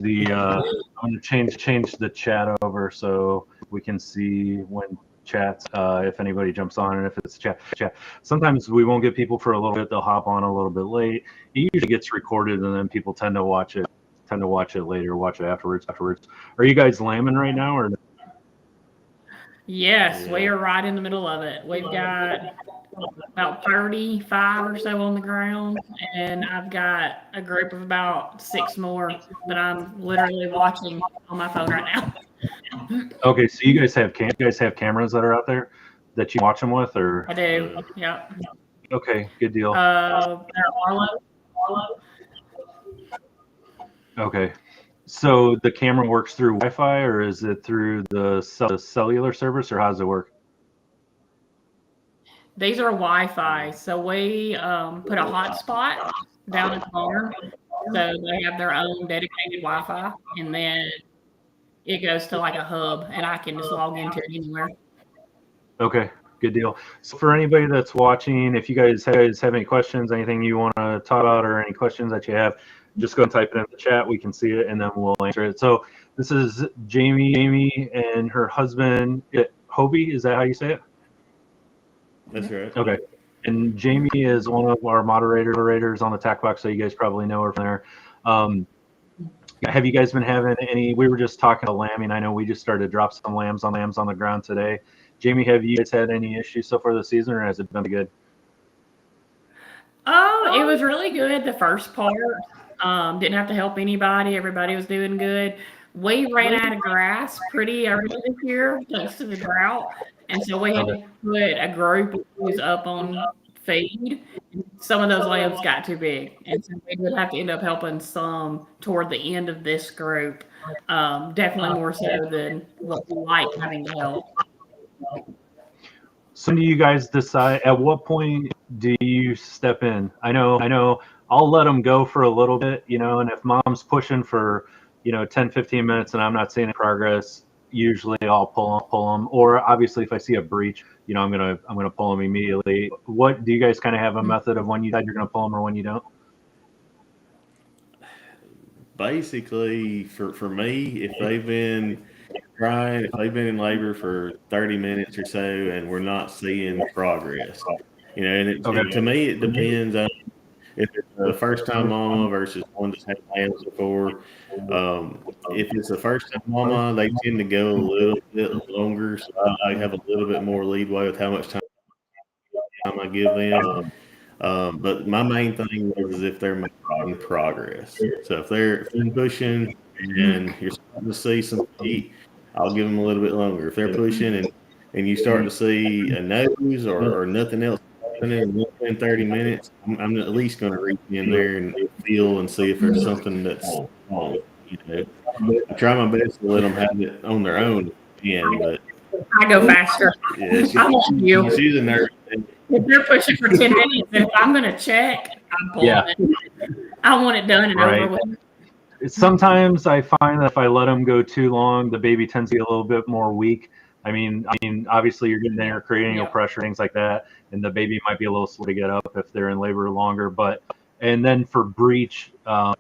I'm going to change the chat over so we can see when chats, if anybody jumps on and if it's chat. Sometimes we won't get people for a little bit. They'll hop on a little bit late. It usually gets recorded and then people tend to watch it later, watch it afterwards. Are you guys lambing right now or? Yes, we are right in the middle of it. We've got about 35 or so on the ground, and I've got a group of about 6 more that I'm literally watching on my phone right now. Okay, so you guys have cameras that are out there that you watch them with, or? I do. Yep. Okay, good deal. Arlo. Okay, so the camera works through Wi-Fi, or is it through the cellular service, or how does it work? These are Wi-Fi, so we put a hotspot down at the barn, so they have their own dedicated Wi-Fi, and then it goes to like a hub, and I can just log into it anywhere. Okay, good deal. So for anybody that's watching, if you guys have any questions, anything you want to talk about, or any questions that you have, just go and type it in the chat. We can see it, and then we'll answer it. So this is Jamie and her husband, Hobie. Is that how you say it? That's right. Okay. And Jamie is one of our moderators on the TAC Box, so you guys probably know her from there. Have you guys been having any? We were just talking about lambing. I know we just started to drop some lambs on the ground today. Jamie, have you guys had any issues so far this season, or has it been good? It was really good the first part. Didn't have to help anybody. Everybody was doing good. We ran out of grass pretty early this year thanks to the drought. And so we had to put a group of those up on feed. Some of those lambs got too big. And so we would have to end up helping some toward the end of this group. Definitely more so than what we like having to help. So do you guys decide, at what point do you step in? I know I'll let them go for a little bit, and if mom's pushing for, 10, 15 minutes and I'm not seeing any progress, usually I'll pull them. Or obviously if I see a breach, I'm going to pull them immediately. What do you guys kind of have a method of when you decide you're going to pull them or when you don't? Basically, for me, if they've been crying, if they've been in labor for 30 minutes or so and we're not seeing progress, and to me, it depends on if it's the first time mama versus one that's had lambs before. If it's the first time mama, they tend to go a little bit longer, so I have a little bit more leeway with how much time I give them. But my main thing is if they're making progress. So if they're pushing and you're starting to see some heat, I'll give them a little bit longer. If they're pushing and you start to see a nose or nothing else happening in 30 minutes, I'm at least going to reach in there and feel and see if there's something that's wrong. I try my best to let them have it on their own again, but I go faster. Yeah, she's a nurse. If they're pushing for 10 minutes, if I'm going to check, I'm pulling it. I want it done and over with. Sometimes I find that if I let them go too long, the baby tends to get a little bit more weak. I mean, obviously you're getting there, cranial pressure, things like that, and the baby might be a little slow to get up if they're in labor longer. And then for breech, I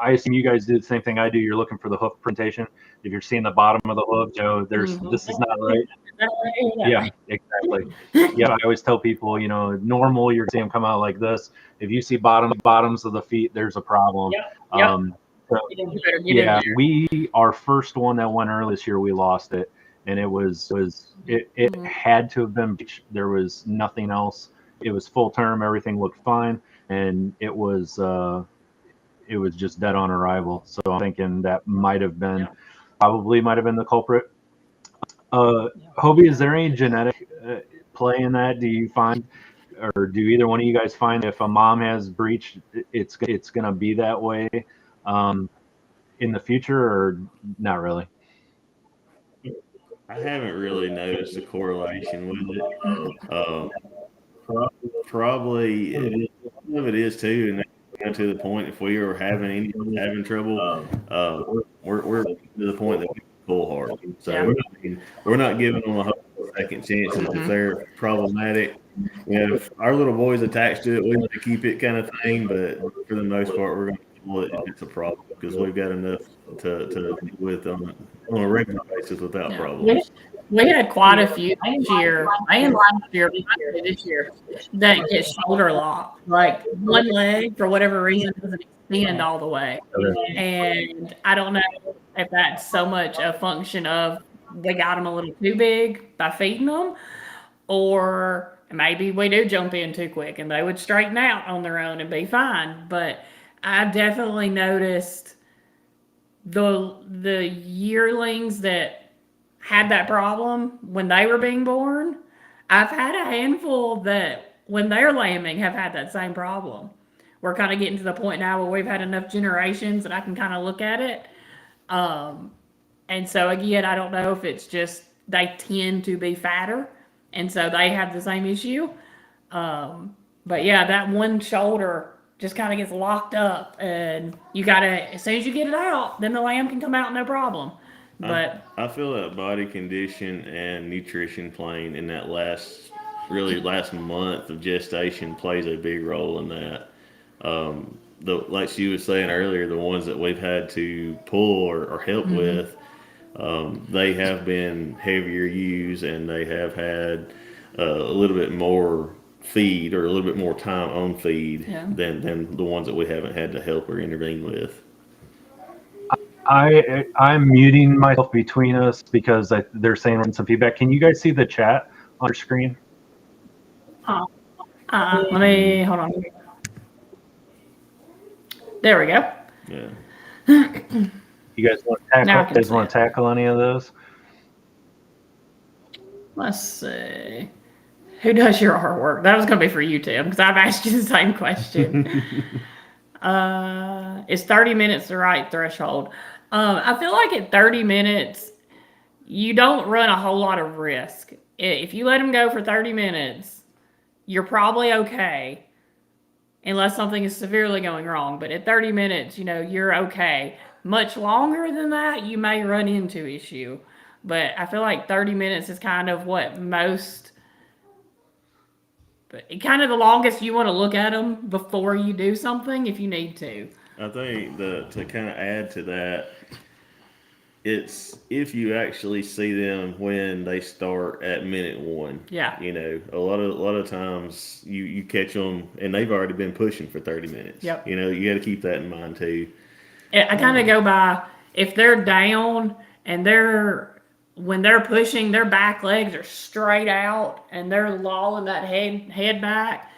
assume you guys do the same thing I do. You're looking for the hoof presentation. If you're seeing the bottom of the hoof, this is not right. Yeah, exactly. Yeah, I always tell people, normal, you're seeing them come out like this. If you see bottoms of the feet, there's a problem. Our first one that went early this year, we lost it, and it had to have been. There was nothing else. It was full term. Everything looked fine, and it was just dead on arrival. So I'm thinking that probably might have been the culprit. Hobie, is there any genetic play in that? Do you find, or do either one of you guys find if a mom has breech, it's going to be that way in the future, or not really? I haven't really noticed a correlation with it. Probably some of it is too, and to the point if we are having trouble, we're to the point that we pull hard. So we're not giving them a second chance if they're problematic. If our little boy's attached to it, we want to keep it kind of thing, but for the most part, we're going to pull it if it's a problem, because we've got enough to deal with on a regular basis without problems. We had quite a few this year, and last year, this year, that get shoulder lock. Like one leg, for whatever reason, doesn't extend all the way. And I don't know if that's so much a function of they got them a little too big by feeding them, or maybe we do jump in too quick and they would straighten out on their own and be fine. But I definitely noticed the yearlings that had that problem when they were being born. I've had a handful that when they're lambing have had that same problem. We're kind of getting to the point now where we've had enough generations that I can kind of look at it. And so again, I don't know if it's just they tend to be fatter and so they have the same issue. But yeah, that one shoulder just kind of gets locked up, and you gotta, as soon as you get it out, then the lamb can come out no problem. But I feel that body condition and nutrition playing in that last month of gestation plays a big role in that. Like she was saying earlier, the ones that we've had to pull or help with, they have been heavier ewes, and they have had a little bit more feed or a little bit more time on feed than the ones that we haven't had to help or intervene with. I'm muting myself between us because they're saying some feedback. Can you guys see the chat on your screen? Let me hold on. There we go. Yeah. You guys want to tackle any of those? Let's see. Who does your artwork? That was going to be for you, Tim, because I've asked you the same question. Is 30 minutes the right threshold? I feel like at 30 minutes, you don't run a whole lot of risk. If you let them go for 30 minutes, you're probably okay, unless something is severely going wrong. But at 30 minutes, you're okay. Much longer than that, you may run into issue. But I feel like 30 minutes is kind of what most, but kind of the longest you want to look at them before you do something if you need to. I think to kind of add to that, it's if you actually see them when they start at minute one. Yeah. A lot of times you catch them and they've already been pushing for 30 minutes. Yep. You got to keep that in mind too. I kind of go by, if they're down and when they're pushing, their back legs are straight out and they're lolling that head back,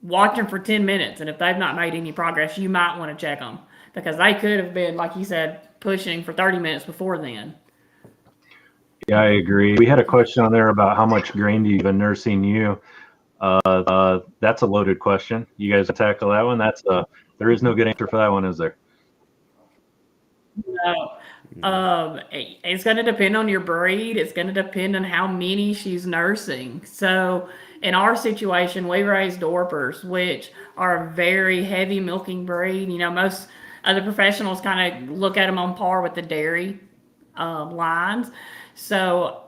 watch them for 10 minutes. And if they've not made any progress, you might want to check them, because they could have been, like you said, pushing for 30 minutes before then. Yeah, I agree. We had a question on there about how much grain do you have a nursing ewe? That's a loaded question. You guys tackle that one? There is no good answer for that one, is there? No. It's going to depend on your breed. It's going to depend on how many she's nursing. So in our situation, we raise Dorpers, which are a very heavy milking breed. Most other professionals kind of look at them on par with the dairy lines. So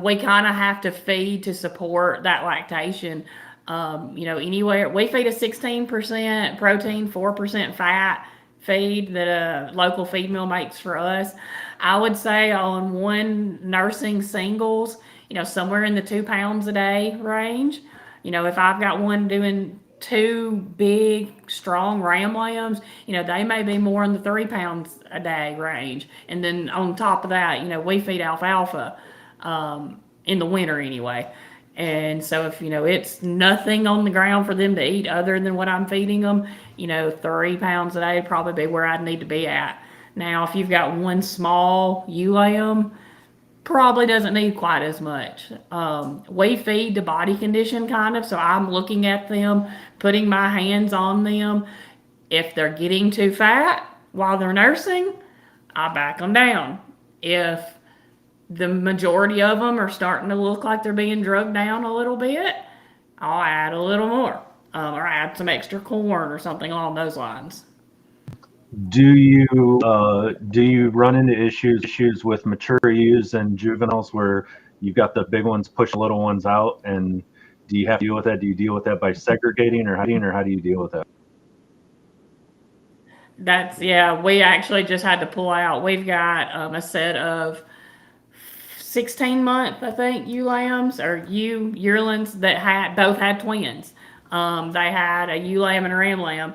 we kind of have to feed to support that lactation. Anywhere we feed a 16% protein, 4% fat feed that a local feed mill makes for us. I would say on one nursing singles, somewhere in the 2 pounds a day range. If I've got one doing 2 big, strong ram lambs, they may be more in the 3 pounds a day range. And then on top of that, we feed alfalfa in the winter anyway. And so if, it's nothing on the ground for them to eat other than what I'm feeding them, 3 pounds a day would probably be where I'd need to be at. Now, if you've got one small ewe lamb, probably doesn't need quite as much. We feed to body condition kind of, so I'm looking at them, putting my hands on them. If they're getting too fat while they're nursing, I back them down. If the majority of them are starting to look like they're being drugged down a little bit, I'll add a little more, or add some extra corn or something along those lines. Do you run into issues with mature ewes and juveniles where you've got the big ones push little ones out, and do you have to deal with that? Do you deal with that by segregating, or how do you deal with that? We actually just had to pull out. We've got a set of 16-month, I think, ewe lambs or yearlings that both had twins. They had a ewe lamb and a ram lamb,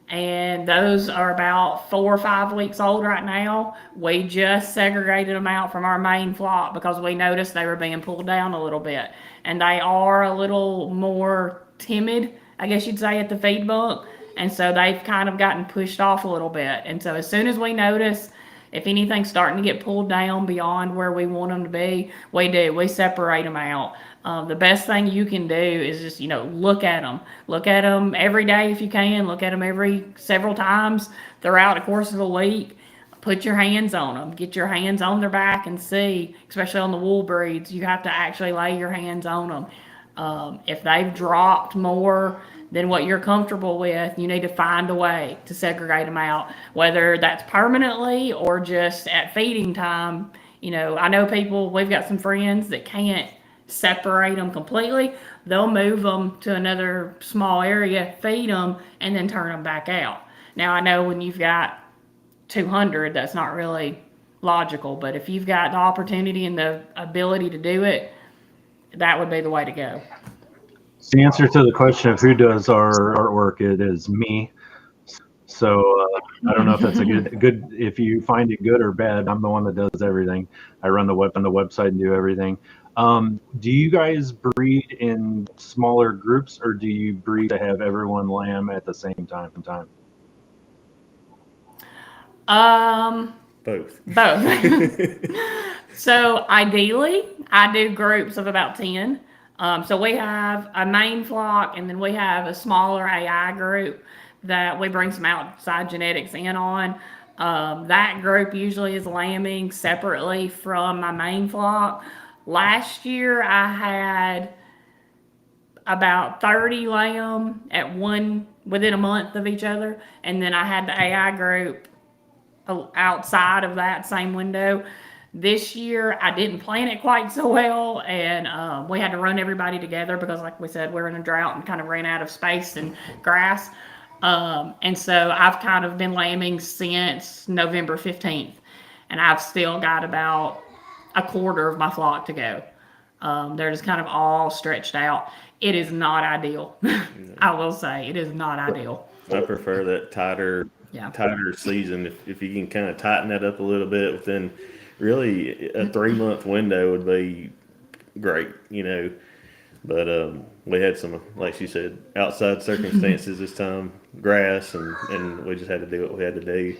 and those are about 4 or 5 weeks old right now. We just segregated them out from our main flock because we noticed they were being pulled down a little bit, and they are a little more timid, I guess you'd say, at the feed bunk, and so they've kind of gotten pushed off a little bit. And so as soon as we notice if anything's starting to get pulled down beyond where we want them to be, we separate them out. The best thing you can do is just, look at them. Look at them every day if you can. Look at them several times throughout the course of a week. Put your hands on them. Get your hands on their back and see, especially on the wool breeds, you have to actually lay your hands on them. If they've dropped more than what you're comfortable with, you need to find a way to segregate them out, whether that's permanently or just at feeding time. I know we've got some friends that can't separate them completely. They'll move them to another small area, feed them, and then turn them back out. Now, I know when you've got 200, that's not really logical, but if you've got the opportunity and the ability to do it, that would be the way to go. The answer to the question of who does our artwork, it is me. So I don't know if that's a good. If you find it good or bad, I'm the one that does everything. I run the website and do everything. Do you guys breed in smaller groups, or do you breed to have everyone lamb at the same time? Both. So ideally, I do groups of about 10. So we have a main flock, and then we have a smaller AI group that we bring some outside genetics in on. That group usually is lambing separately from my main flock. Last year, I had about 30 lamb within a month of each other, and then I had the AI group outside of that same window. This year, I didn't plan it quite so well, and we had to run everybody together because, like we said, we're in a drought and kind of ran out of space and grass. And so I've kind of been lambing since November 15th, and I've still got about a quarter of my flock to go. They're just kind of all stretched out. It is not ideal. I will say, it is not ideal. I prefer that tighter season. If you can kind of tighten that up a little bit within really a 3-month window would be great, but we had some, like she said, outside circumstances this time, grass, and we just had to do what we had to do.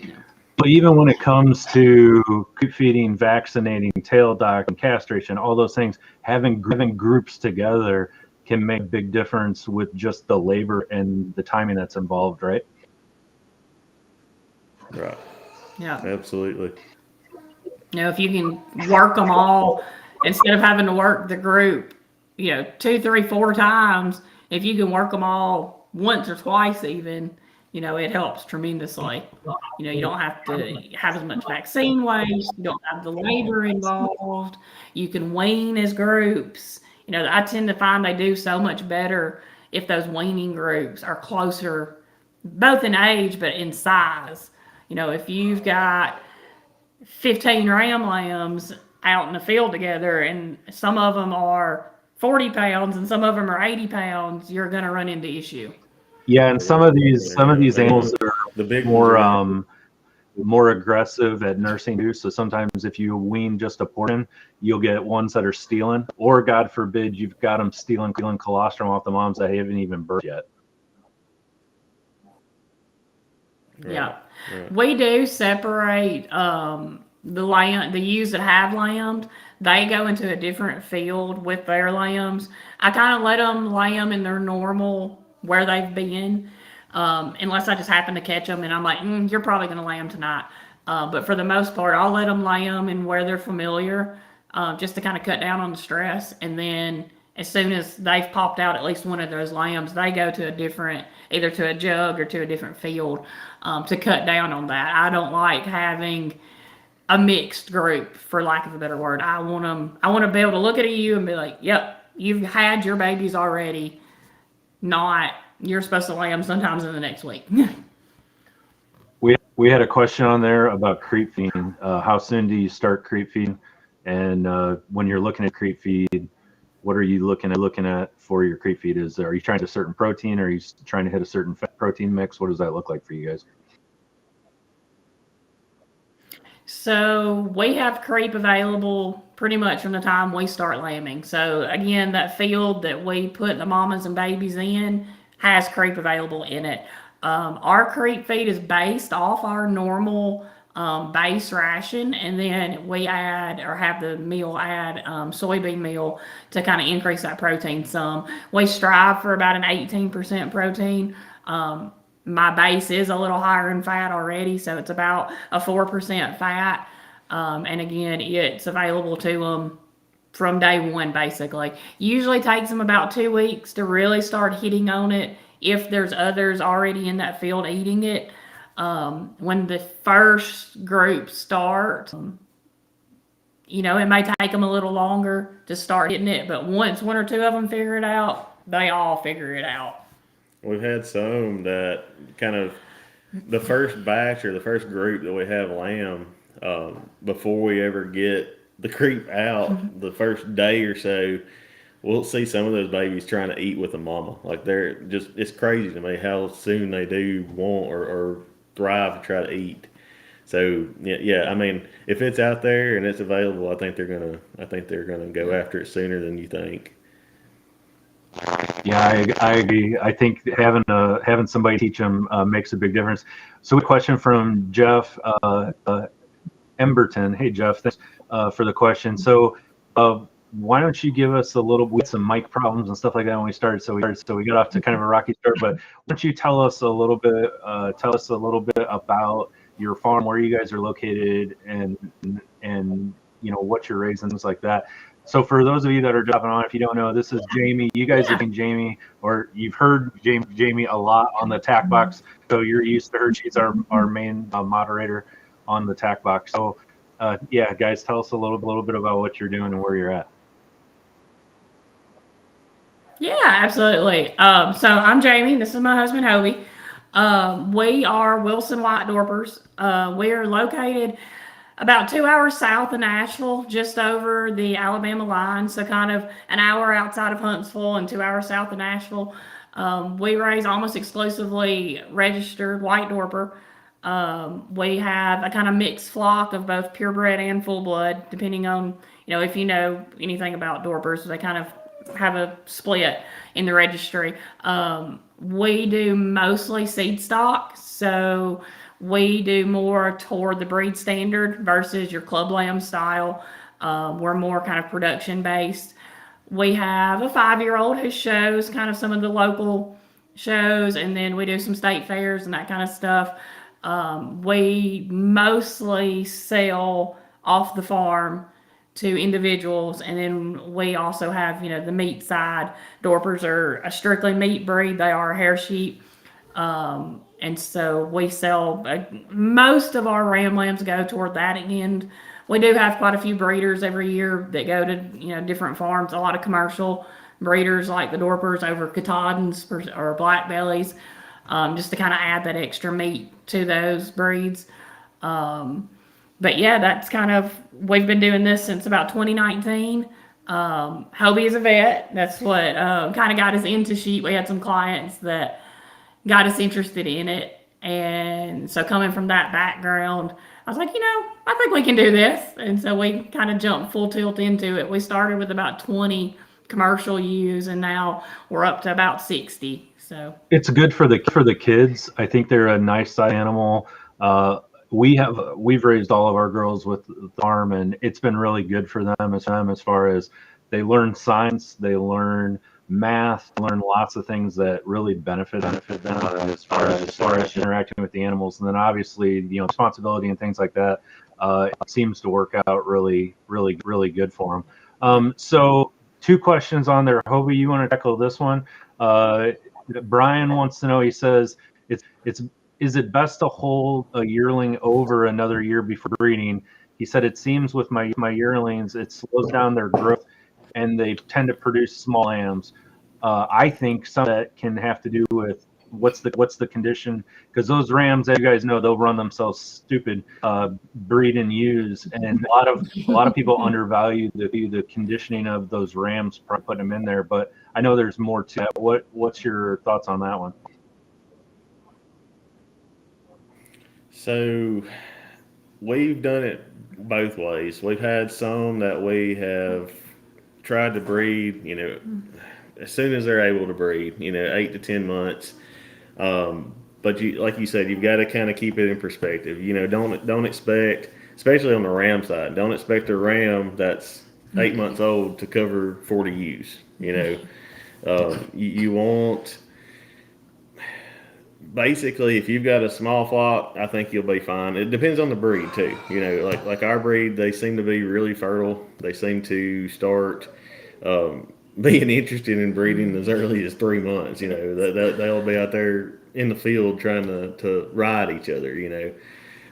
But even when it comes to coop feeding, vaccinating, tail docking, castration, all those things, having groups together can make a big difference with just the labor and the timing that's involved, right? Right. Yeah. Absolutely. If you can work them all instead of having to work the group, 2, 3, 4 times, if you can work them all once or twice even, it helps tremendously. You don't have to have as much vaccine waste. You don't have the labor involved. You can wean as groups. I tend to find they do so much better if those weaning groups are closer, both in age but in size. If you've got 15 ram lambs out in the field together, and some of them are 40 pounds and some of them are 80 pounds, you're going to run into issue. Yeah, and some of these animals are the big more aggressive at nursing too. So sometimes if you wean just a portion, you'll get ones that are stealing, or God forbid, you've got them stealing colostrum off the moms that haven't even birthed yet. Yeah. We do separate the ewes that have lambed. They go into a different field with their lambs. I kind of let them lamb in their normal where they've been, unless I just happen to catch them and I'm like, you're probably going to lamb tonight. But for the most part, I'll let them lamb in where they're familiar, just to kind of cut down on the stress. And then as soon as they've popped out at least one of those lambs, they go to either to a jug or to a different field, to cut down on that. I don't like having a mixed group, for lack of a better word. I want to be able to look at you and be like, yep, you've had your babies already. Not, you're supposed to lamb sometimes in the next week. We had a question on there about creep feeding. How soon do you start creep feeding? And when you're looking at creep feed, what are you looking at for your creep feed? Are you trying to hit a certain protein? Or are you trying to hit a certain fat protein mix? What does that look like for you guys? So we have creep available pretty much from the time we start lambing. So again, that field that we put the mamas and babies in has creep available in it. Our creep feed is based off our normal base ration, and then we add or have the meal add soybean meal to kind of increase that protein some. We strive for about an 18% protein. My base is a little higher in fat already, so it's about a 4% fat. And again, it's available to them from day one, basically. Usually takes them about 2 weeks to really start hitting on it if there's others already in that field eating it. When the first group start, it may take them a little longer to start hitting it, but once one or two of them figure it out, they all figure it out. We've had some that kind of the first batch or the first group that we have lamb, before we ever get the creep out, the first day or so, we'll see some of those babies trying to eat with a mama. Like it's crazy to me how soon they do want or thrive to try to eat. So yeah, I mean, if it's out there and it's available, I think they're gonna go after it sooner than you think. Yeah, I agree. I think having somebody teach them makes a big difference. So, a question from Jeff Emberton. Hey, Jeff, thanks for the question. So, why don't you give us we had some mic problems and stuff like that when we started. So we got off to kind of a rocky start. But why don't you tell us a little bit about your farm, where you guys are located, and what you're raising, things like that. So for those of you that are dropping on, if you don't know, this is Jamie. You guys have seen Jamie, or you've heard Jamie a lot on the TAC box. So you're used to her. She's our main moderator on the TAC box. So yeah, guys, tell us a little bit about what you're doing and where you're at. Yeah, absolutely. So I'm Jamie. This is my husband, Hobie. We are Wilson White Dorpers. We are located about 2 hours south of Nashville, just over the Alabama line. So kind of an hour outside of Huntsville and 2 hours south of Nashville. We raise almost exclusively registered white Dorper. We have a kind of mixed flock of both purebred and full blood, depending on, if you know anything about Dorpers. They kind of have a split in the registry. We do mostly seed stock, so we do more toward the breed standard versus your club lamb style. We're more kind of production based. We have a 5-year-old who shows kind of some of the local shows, and then we do some state fairs and that kind of stuff. We mostly sell off the farm to individuals, and then we also have, the meat side. Dorpers are a strictly meat breed. They are a hair sheep. And so we sell, most of our ram lambs go toward that end. We do have quite a few breeders every year that go to, different farms. A lot of commercial breeders like the Dorpers over Katahdins or black bellies, just to kind of add that extra meat to those breeds. But yeah, that's kind of, we've been doing this since about 2019. Hobie is a vet. That's what kind of got us into sheep. We had some clients that got us interested in it. And so coming from that background, I was like, I think we can do this. And so we kind of jumped full tilt into it. We started with about 20 commercial ewes, and now we're up to about 60. So it's good for the kids. I think they're a nice size animal. We've raised all of our girls with the farm, and it's been really good for them as far as they learn science, they learn math, learn lots of things that really benefit them as far as interacting with the animals. And then obviously, responsibility and things like that, it seems to work out really good for them. So 2 questions on there. Hobie, you want to tackle this one? Brian wants to know, he says, is it best to hold a yearling over another year before breeding? He said, it seems with my yearlings, it slows down their growth and they tend to produce small lambs. I think some of that can have to do with what's the condition? Because those rams, as you guys know, they'll run themselves stupid, breed and use, and a lot of people undervalue the conditioning of those rams, putting them in there. But I know there's more to that. What's your thoughts on that one? So we've done it both ways. We've had some that we have tried to breed, as soon as they're able to breed, 8 to 10 months. But like you said, you've got to kind of keep it in perspective. Don't expect, especially on the ram side, don't expect a ram that's 8 months old to cover 40 ewes. You want, basically, if you've got a small flock, I think you'll be fine. It depends on the breed too. Like our breed, they seem to be really fertile. They seem to start being interested in breeding as early as 3 months. They'll be out there in the field trying to ride each other.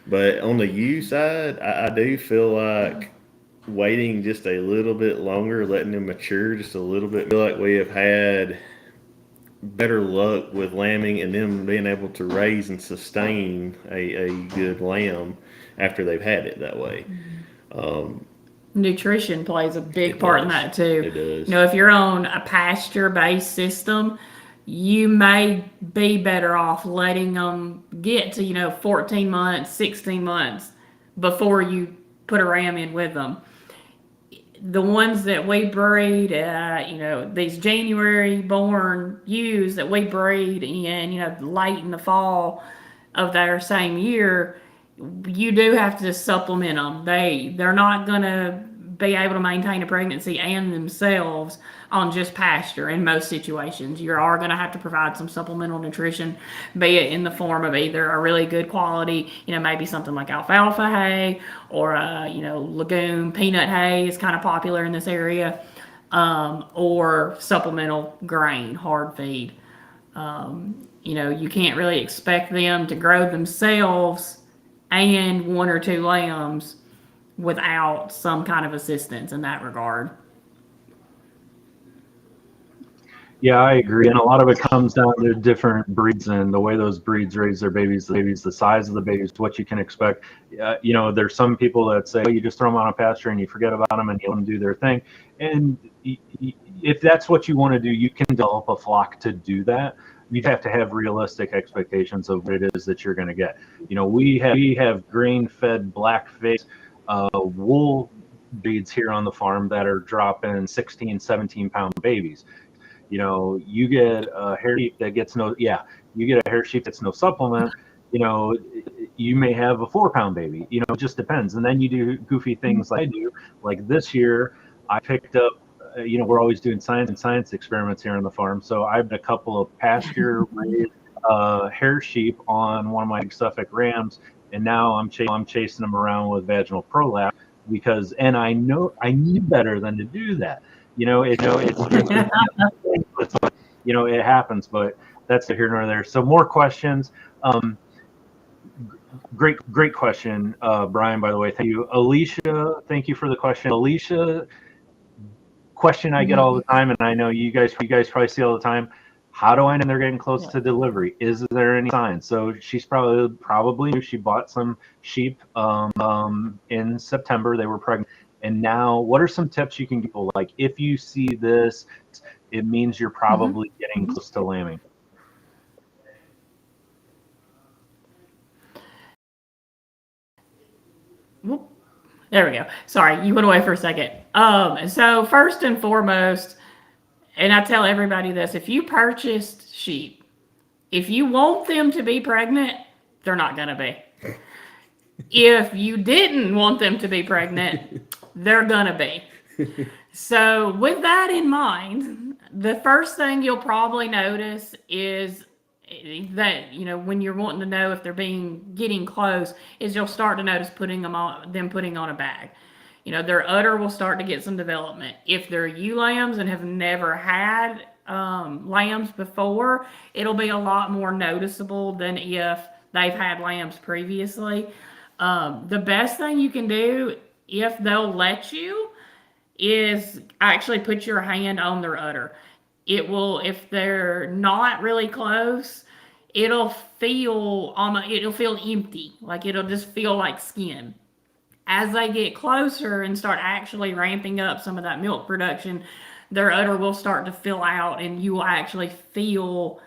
But on the ewe side, I do feel like waiting just a little bit longer, letting them mature just a little bit. I feel like we have had better luck with lambing and them being able to raise and sustain a good lamb after they've had it that way. Nutrition plays a big part in that too. It does. If you're on a pasture-based system, you may be better off letting them get to 14 months, 16 months before you put a ram in with them. The ones that we breed, these January born ewes that we breed in, late in the fall of their same year, you do have to supplement them. They're not going to be able to maintain a pregnancy and themselves on just pasture in most situations. You are going to have to provide some supplemental nutrition, be it in the form of either a really good quality, maybe something like alfalfa hay, or legume peanut hay is kind of popular in this area, or supplemental grain, hard feed. You can't really expect them to grow themselves and one or two lambs without some kind of assistance in that regard. Yeah, I agree. And a lot of it comes down to different breeds and the way those breeds raise their babies, the size of the babies, what you can expect. There's some people that say, you just throw them on a pasture and you forget about them and you let them do their thing. And if that's what you want to do, you can develop a flock to do that. You have to have realistic expectations of what it is that you're going to get. We have grain-fed black-faced wool breeds here on the farm that are dropping 16, 17-pound babies. You get a hair sheep that gets no supplement. You may have a 4-pound baby. It just depends. And then you do goofy things like I do. Like this year, I picked up. We're always doing science experiments here on the farm. So I have a couple of pasture-raised hair sheep on one of my Suffolk rams, and now I'm chasing them around with vaginal prolapse and I knew better than to do that. It happens, but that's here nor there. So more questions. Great question, Brian, by the way. Thank you. Alicia, thank you for the question. Alicia, question I get all the time, and I know you guys probably see all the time. How do I know they're getting close to delivery? Is there any signs? So she's probably she bought some sheep in September. They were pregnant. And now, what are some tips you can give people? Like, if you see this, it means you're probably getting close to lambing. There we go. Sorry, you went away for a second. So first and foremost, and I tell everybody this, if you purchased sheep, if you want them to be pregnant, they're not going to be. If you didn't want them to be pregnant, they're going to be. So with that in mind, the first thing you'll probably notice is that, when you're wanting to know if they're getting close, is you'll start to notice putting on a bag. Their udder will start to get some development. If they're ewe lambs and have never had lambs before, it'll be a lot more noticeable than if they've had lambs previously. The best thing you can do, if they'll let you, is actually put your hand on their udder. It will, if they're not really close, it'll feel empty, like it'll just feel like skin. As they get closer and start actually ramping up some of that milk production, their udder will start to fill out, and you will actually feel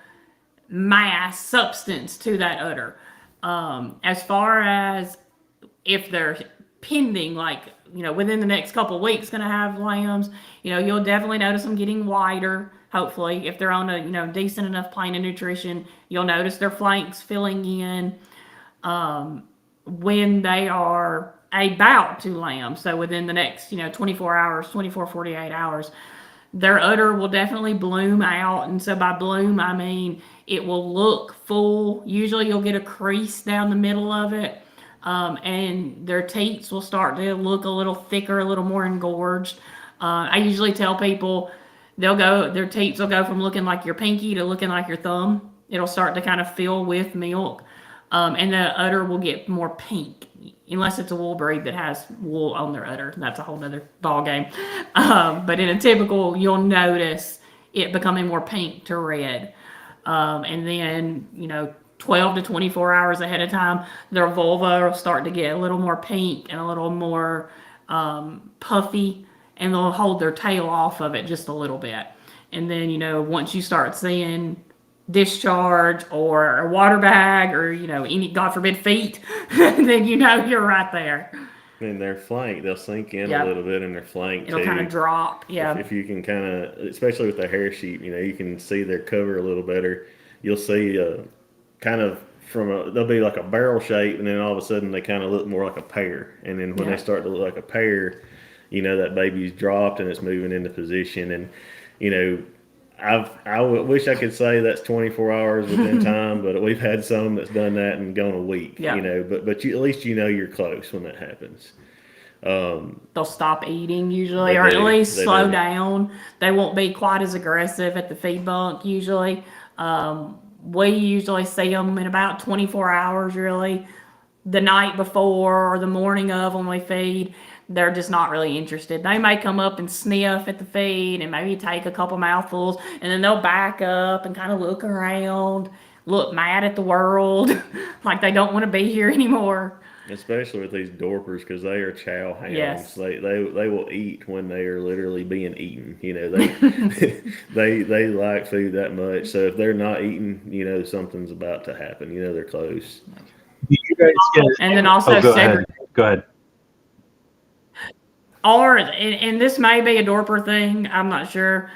mass substance to that udder. As far as if they're pending, like, within the next couple of weeks going to have lambs, you'll definitely notice them getting wider. Hopefully, if they're on a decent enough plane of nutrition, you'll notice their flanks filling in when they are about to lamb. So within the next 24 hours, 48 hours, their udder will definitely bloom out. And so by bloom, I mean it will look full. Usually you'll get a crease down the middle of it. And their teats will start to look a little thicker, a little more engorged. I usually tell people their teats will go from looking like your pinky to looking like your thumb. It'll start to kind of fill with milk. And the udder will get more pink, unless it's a wool breed that has wool on their udder. That's a whole other ball game. But in a typical, you'll notice it becoming more pink to red. And then, 12 to 24 hours ahead of time, their vulva will start to get a little more pink and a little more puffy, and they'll hold their tail off of it just a little bit. And then, once you start seeing discharge or a water bag or, any, God forbid, feet, then you're right there. And their flank, they'll sink in a little bit in their flank. It'll kind of drop, If you can kind of, especially with the hair sheep, you can see their cover a little better. You'll see kind of they'll be like a barrel shape, and then all of a sudden they kind of look more like a pear. And then when they start to look like a pear, that baby's dropped and it's moving into position. And, I wish I could say that's 24 hours within time, but we've had some that's done that and gone a week, but at least you're close when that happens. They'll stop eating usually, or at least slow down. They won't be quite as aggressive at the feed bunk usually. We usually see them in about 24 hours, really. The night before or the morning of when we feed, they're just not really interested. They may come up and sniff at the feed and maybe take a couple mouthfuls, and then they'll back up and kind of look around, look mad at the world, like they don't want to be here anymore. Especially with these Dorpers, because they are chow hounds. Yes. They will eat when they are literally being eaten. They like food that much. So if they're not eating, something's about to happen. They're close. Do you guys get? And then also go ahead. Ours, and this may be a Dorper thing, I'm not sure.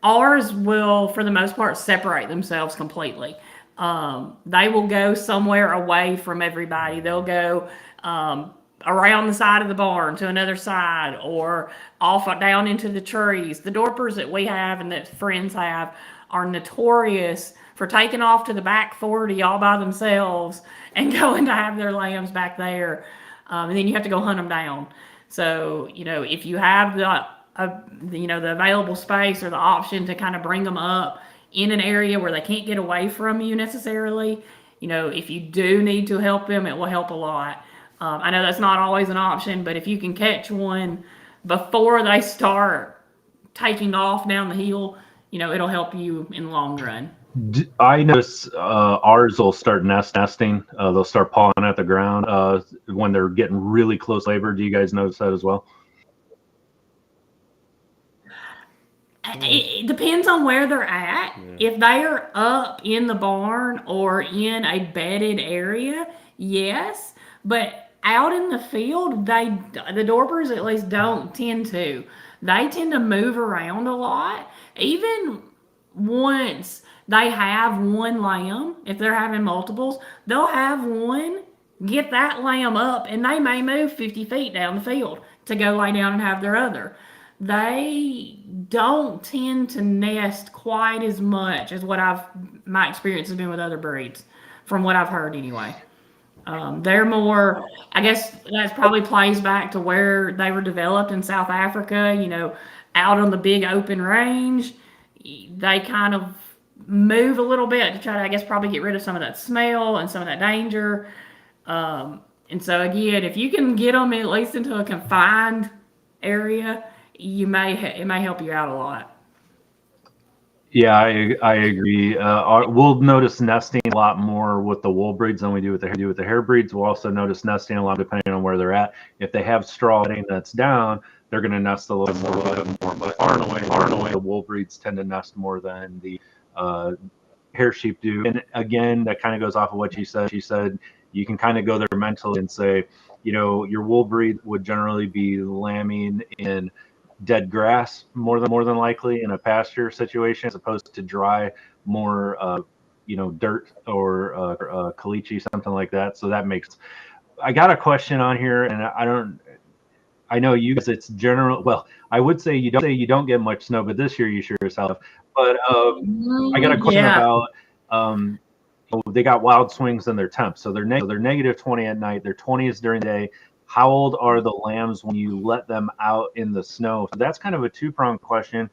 Ours will, for the most part, separate themselves completely. They will go somewhere away from everybody. They'll go around the side of the barn to another side, or off down into the trees. The Dorpers that we have and that friends have are notorious for taking off to the back 40 all by themselves and going to have their lambs back there. And then you have to go hunt them down. So, if you have the available space or the option to kind of bring them up in an area where they can't get away from you necessarily, if you do need to help them, it will help a lot. I know that's not always an option, but if you can catch one before they start taking off down the hill, it'll help you in the long run. I notice ours will start nesting. They'll start pawing at the ground when they're getting really close labor. Do you guys notice that as well? It depends on where they're at. Yeah. If they are up in the barn or in a bedded area, yes. But out in the field, the Dorpers at least don't tend to. They tend to move around a lot. Even once they have one lamb, if they're having multiples, they'll have one, get that lamb up, and they may move 50 feet down the field to go lay down and have their other. They don't tend to nest quite as much as my experience has been with other breeds, from what I've heard anyway. They're more, I guess that probably plays back to where they were developed in South Africa, out on the big open range. They kind of move a little bit to try to, I guess, probably get rid of some of that smell and some of that danger. And so again, if you can get them at least into a confined area, it may help you out a lot. Yeah, I agree. We'll notice nesting a lot more with the wool breeds than we do with the hair breeds. We'll also notice nesting a lot depending on where they're at. If they have straw bedding that's down, they're going to nest a little more. But far and away, the wool breeds tend to nest more than the hair sheep do. And again, that kind of goes off of what she said. She said you can kind of go there mentally and say, your wool breed would generally be lambing in dead grass more than likely in a pasture situation, as opposed to dry, more dirt or caliche, something like that. So that makes. I got a question on here, and I know you guys. It's general. Well, I would say you don't get much snow, but this year you sure as hell have. But I got a question about. They got wild swings in their temps, so they're negative 20 at night. They're 20s during the day. How old are the lambs when you let them out in the snow? So that's kind of a two-pronged question.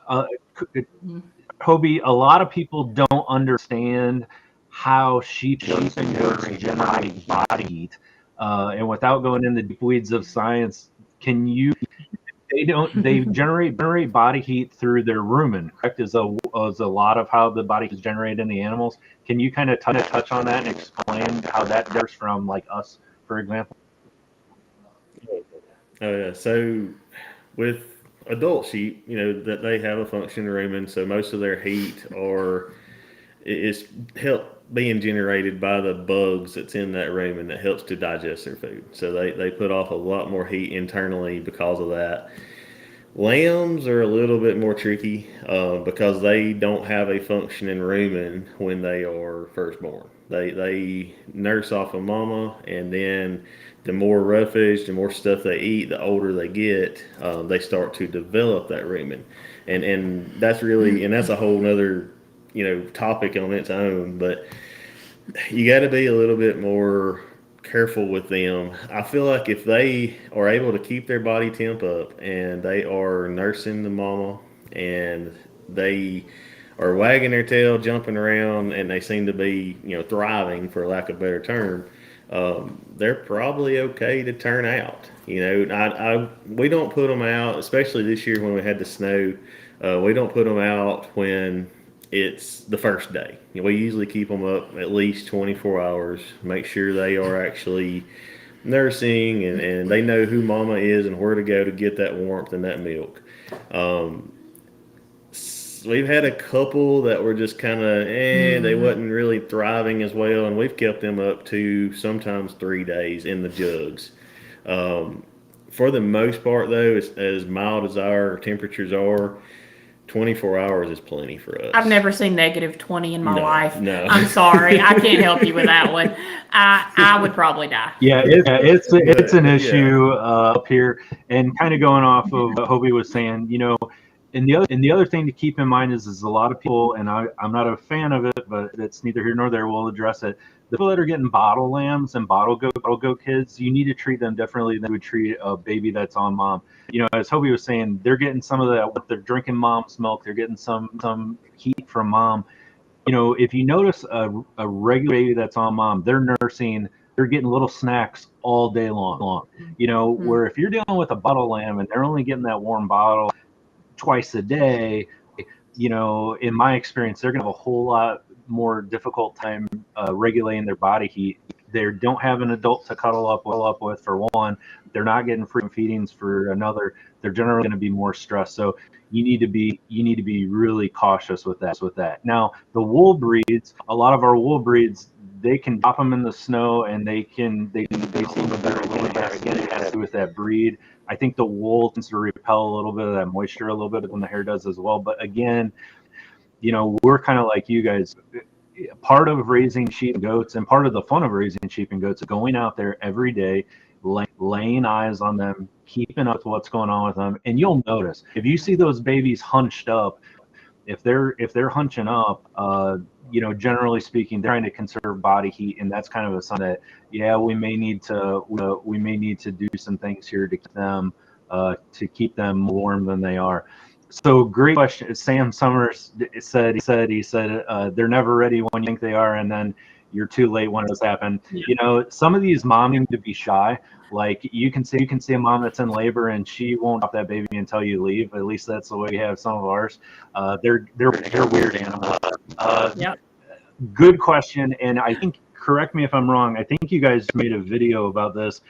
Hobie, a lot of people don't understand how sheep and goats generate body heat. And without going into the deep weeds of science, they generate body heat through their rumen, correct? Is a lot of how the body is generated in the animals. Can you kind of touch on that and explain how that differs from like us, for example? Oh yeah. So with adult sheep, that they have a functioning rumen, so most of their heat is help being generated by the bugs that's in that rumen that helps to digest their food. So they put off a lot more heat internally because of that. Lambs are a little bit more tricky because they don't have a functioning rumen when they are first born. They nurse off of mama, and then the more roughage, the more stuff they eat, the older they get, they start to develop that rumen, and that's a whole nother topic on its own. But you got to be a little bit more careful with them. I feel like if they are able to keep their body temp up and they are nursing the mama and they are wagging their tail, jumping around, and they seem to be, thriving, for lack of a better term, they're probably okay to turn out. We don't put them out, especially this year when we had the snow. We don't put them out when it's the first day. We usually keep them up at least 24 hours, make sure they are actually nursing and they know who mama is and where to go to get that warmth and that milk. We've had a couple that were just kind of, they wasn't really thriving as well, and we've kept them up to sometimes 3 days in the jugs. For the most part, though, as mild as our temperatures are, 24 hours is plenty for us. I've never seen negative 20 in my life. No. I'm sorry. I can't help you with that one. I would probably die. Yeah, it's an issue up here. And kind of going off of what Hobie was saying, and the other thing to keep in mind is a lot of people, and I'm not a fan of it, but it's neither here nor there. We'll address it. The people that are getting bottle lambs and bottle goat kids, you need to treat them differently than you would treat a baby that's on mom. As Hobie was saying, they're getting some of that. They're drinking mom's milk. They're getting some heat from mom. If you notice a regular baby that's on mom, they're nursing. They're getting little snacks all day long. Where if you're dealing with a bottle lamb and they're only getting that warm bottle twice a day, in my experience, they're gonna have a whole lot more difficult time regulating their body heat. They don't have an adult to cuddle up with, for one. They're not getting frequent feedings, for another. They're generally going to be more stressed. So you need to be really cautious with that. Now, the wool breeds, a lot of our wool breeds, they can drop them in the snow and they seem to do a little bit again with that breed. I think the wool tends to repel a little bit of that moisture a little bit when the hair does as well. But again, we're kind of like you guys. Part of raising sheep and goats, and part of the fun of raising sheep and goats, is going out there every day, laying eyes on them, keeping up with what's going on with them. And you'll notice if you see those babies hunched up, if they're hunching up, generally speaking, they're trying to conserve body heat, and that's kind of a sign that we may need to do some things here to keep them warm than they are. So great question. Sam Summers said they're never ready when you think they are, and then you're too late when this happened. Yeah. You know, some of these moms seem to be shy. Like you can see a mom that's in labor and she won't drop that baby until you leave. At least that's the way we have some of ours. They're weird animals. Yep. Good question, and I think, correct me if I'm wrong, I think you guys made a video about this,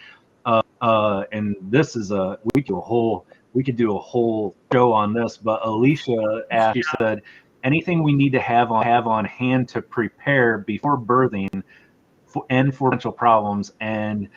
and this is we could do a whole show on this, but Alicia asked, she said, anything we need to have on hand to prepare before birthing and for potential problems, and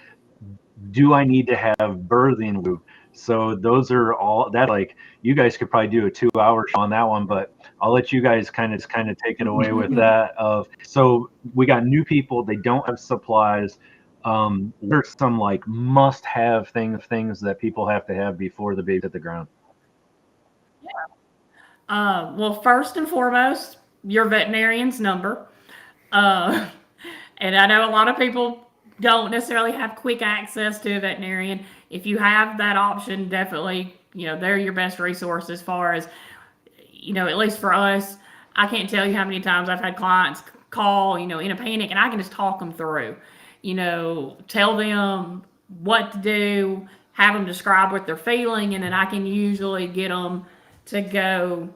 do I need to have birthing lube? So those are all that, like, you guys could probably do a 2-hour show on that one, but I'll let you guys kind of take it away with that. So we got new people, they don't have supplies. There's some like must-have things that people have to have before the baby hit the ground. Well, first and foremost, your veterinarian's number. Uh, and I know a lot of people don't necessarily have quick access to a veterinarian. If you have that option, definitely, they're your best resource as far as, at least for us. I can't tell you how many times I've had clients call, in a panic, and I can just talk them through, tell them what to do, have them describe what they're feeling, and then I can usually get them to go,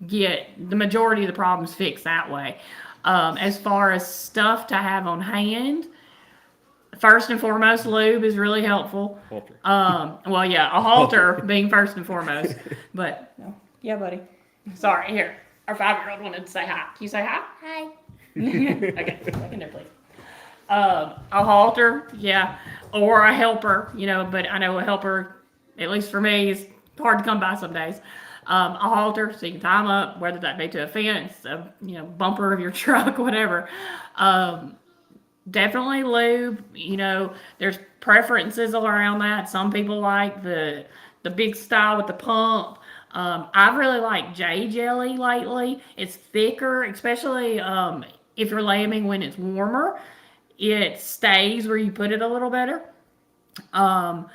get the majority of the problems fixed that way. As far as stuff to have on hand, first and foremost, lube is really helpful. Well, yeah, a halter being first and foremost. But, yeah, buddy. Sorry, here. Our 5-year-old wanted to say hi. Can you say hi? Hi. Okay, back in there, please. A halter, yeah, or a helper, but I know a helper, at least for me, is hard to come by some days. A halter, so you can tie them up, whether that be to a fence, a bumper of your truck, whatever. Definitely lube. There's preferences around that. Some people like the big style with the pump. I've really liked J Jelly lately. It's thicker, especially if you're lambing when it's warmer. It stays where you put it a little better. Some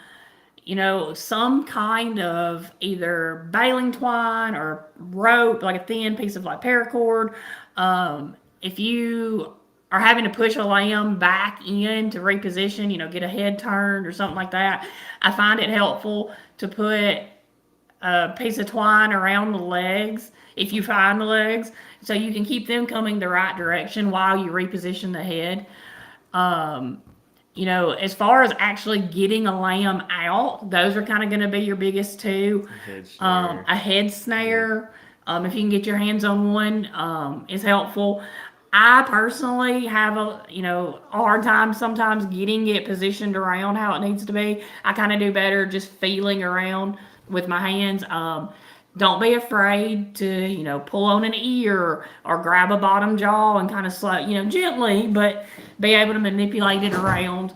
kind of either baling twine or rope, like a thin piece of like paracord. If you are having to push a lamb back in to reposition, get a head turned or something like that, I find it helpful to put a piece of twine around the legs, if you find the legs, so you can keep them coming the right direction while you reposition the head. As far as actually getting a lamb out, those are kind of going to be your biggest two. A head snare, if you can get your hands on one, is helpful. I personally have a hard time sometimes getting it positioned around how it needs to be. I kind of do better just feeling around with my hands. Don't be afraid to, pull on an ear or grab a bottom jaw and kind of gently, but be able to manipulate it around.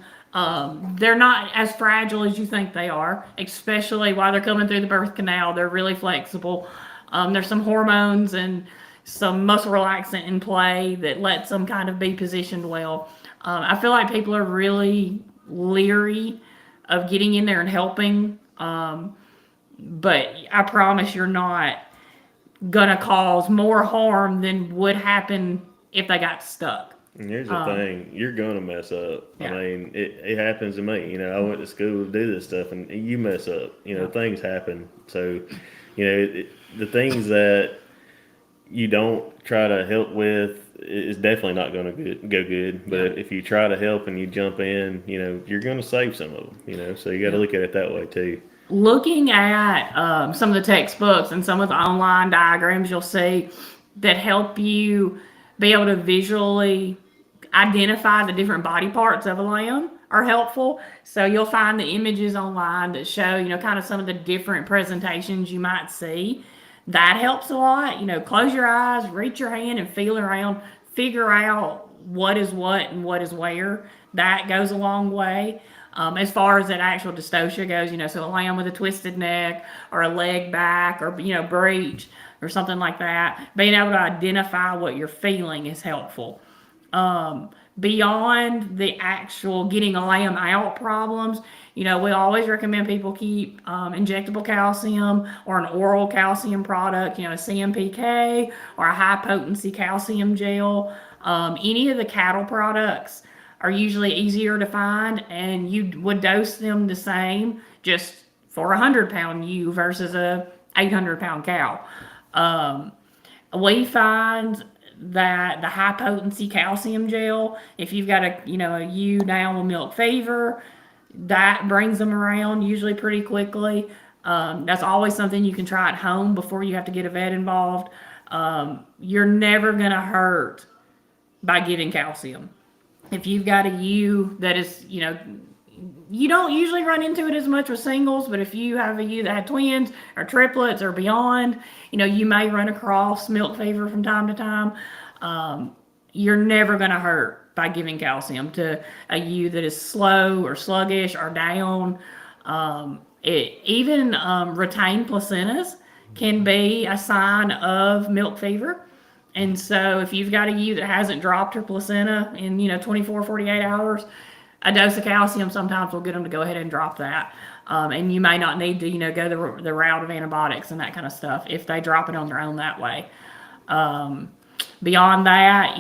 They're not as fragile as you think they are, especially while they're coming through the birth canal. They're really flexible. There's some hormones and some muscle relaxant in play that lets them kind of be positioned well. I feel like people are really leery of getting in there and helping. But I promise you're not going to cause more harm than would happen if they got stuck. And here's the thing, you're going to mess up. Yeah. I mean, it happens to me. I went to school to do this stuff, and you mess up. Things happen. So, the things that you don't try to help with is definitely not going to go good. But if you try to help and you jump in, you're going to save some of them. So you got to look at it that way too. Looking at some of the textbooks and some of the online diagrams you'll see that help you be able to visually identify the different body parts of a lamb are helpful. So you'll find the images online that show, kind of some of the different presentations you might see. That helps a lot. Close your eyes, reach your hand and feel around, figure out what is what and what is where. That goes a long way. As far as that actual dystocia goes, so a lamb with a twisted neck or a leg back or, breech or something like that, being able to identify what you're feeling is helpful. Beyond the actual getting a lamb out problems, we always recommend people keep injectable calcium or an oral calcium product, a CMPK or a high potency calcium gel. Any of the cattle products are usually easier to find, and you would dose them the same just for a 100-pound ewe versus a 800-pound cow. Um, we find that the high potency calcium gel, if you've got a ewe down with milk fever, that brings them around usually pretty quickly. That's always something you can try at home before you have to get a vet involved. You're never going to hurt by giving calcium. If you've got a ewe that is, you don't usually run into it as much with singles, but if you have a ewe that had twins or triplets or beyond, you may run across milk fever from time to time. You're never going to hurt by giving calcium to a ewe that is slow or sluggish or down. Even retained placentas can be a sign of milk fever. And so if you've got a ewe that hasn't dropped her placenta in, 24, 48 hours, a dose of calcium sometimes will get them to go ahead and drop that. And you may not need to, go the route of antibiotics and that kind of stuff if they drop it on their own that way. Beyond that,